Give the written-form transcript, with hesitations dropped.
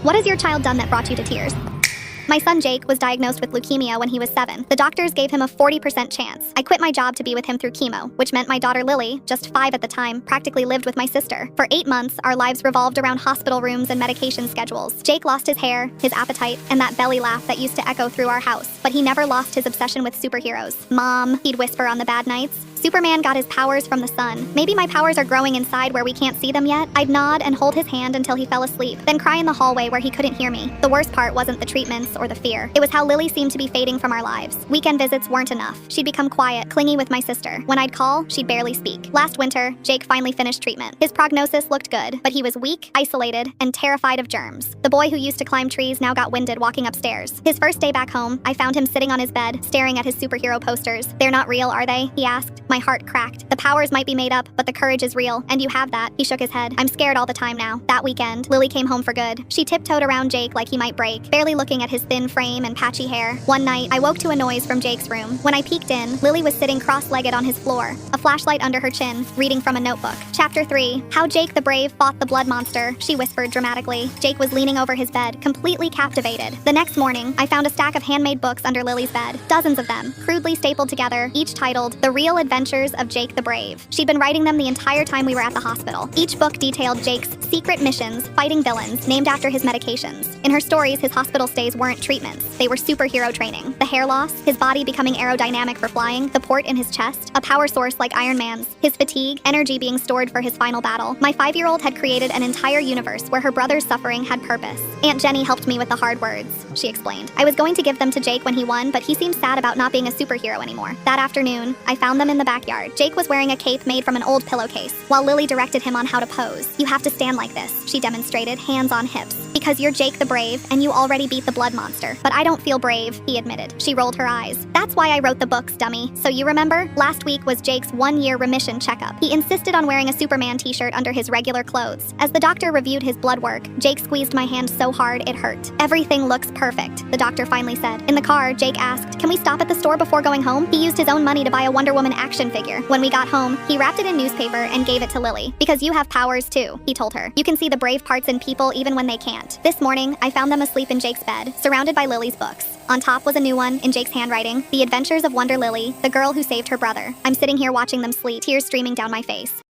What has your child done that brought you to tears? My son Jake was diagnosed with leukemia when he was 7. The doctors gave him a 40% chance. I quit my job to be with him through chemo, which meant my daughter Lily, just 5 at the time, practically lived with my sister. For 8 months, our lives revolved around hospital rooms and medication schedules. Jake lost his hair, his appetite, and that belly laugh that used to echo through our house. But he never lost his obsession with superheroes. Mom, he'd whisper on the bad nights. Superman got his powers from the sun. Maybe my powers are growing inside where we can't see them yet. I'd nod and hold his hand until he fell asleep, then cry in the hallway where he couldn't hear me. The worst part wasn't the treatments or the fear. It was how Lily seemed to be fading from our lives. Weekend visits weren't enough. She'd become quiet, clingy with my sister. When I'd call, she'd barely speak. Last winter, Jake finally finished treatment. His prognosis looked good, but he was weak, isolated, and terrified of germs. The boy who used to climb trees now got winded walking upstairs. His first day back home, I found him sitting on his bed, staring at his superhero posters. "They're not real, are they?" he asked. My heart cracked. The powers might be made up, but the courage is real, and you have that. He shook his head. I'm scared all the time now. That weekend, Lily came home for good. She tiptoed around Jake like he might break, barely looking at his thin frame and patchy hair. One night, I woke to a noise from Jake's room. When I peeked in, Lily was sitting cross-legged on his floor, a flashlight under her chin, reading from a notebook. Chapter 3, How Jake the Brave Fought the Blood Monster, she whispered dramatically. Jake was leaning over his bed, completely captivated. The next morning, I found a stack of handmade books under Lily's bed, dozens of them, crudely stapled together, each titled The Real Adventures of Jake the Brave. She'd been writing them the entire time we were at the hospital. Each book detailed Jake's secret missions, fighting villains, named after his medications. In her stories, his hospital stays weren't treatments. They were superhero training. The hair loss, his body becoming aerodynamic for flying, the port in his chest, a power source like Iron Man's, his fatigue, energy being stored for his final battle. My 5-year-old had created an entire universe where her brother's suffering had purpose. Aunt Jenny helped me with the hard words, she explained. I was going to give them to Jake when he won, but he seemed sad about not being a superhero anymore. That afternoon, I found them in the backyard. Jake was wearing a cape made from an old pillowcase, while Lily directed him on how to pose. "You have to stand like this," she demonstrated, hands on hips. "Because you're Jake the Brave, and you already beat the blood monster." "But I don't feel brave," he admitted. She rolled her eyes. "That's why I wrote the books, dummy. So you remember? Last week was Jake's 1-year remission checkup. He insisted on wearing a Superman t-shirt under his regular clothes. As the doctor reviewed his blood work, Jake squeezed my hand so hard it hurt. "Everything looks perfect," the doctor finally said. In the car, Jake asked, "Can we stop at the store before going home?" He used his own money to buy a Wonder Woman action figure. When we got home, he wrapped it in newspaper and gave it to Lily. "Because you have powers too," he told her. "You can see the brave parts in people even when they can't." This morning, I found them asleep in Jake's bed, surrounded by Lily's books. On top was a new one, in Jake's handwriting, The Adventures of Wonder Lily, the girl who saved her brother. I'm sitting here watching them sleep, tears streaming down my face.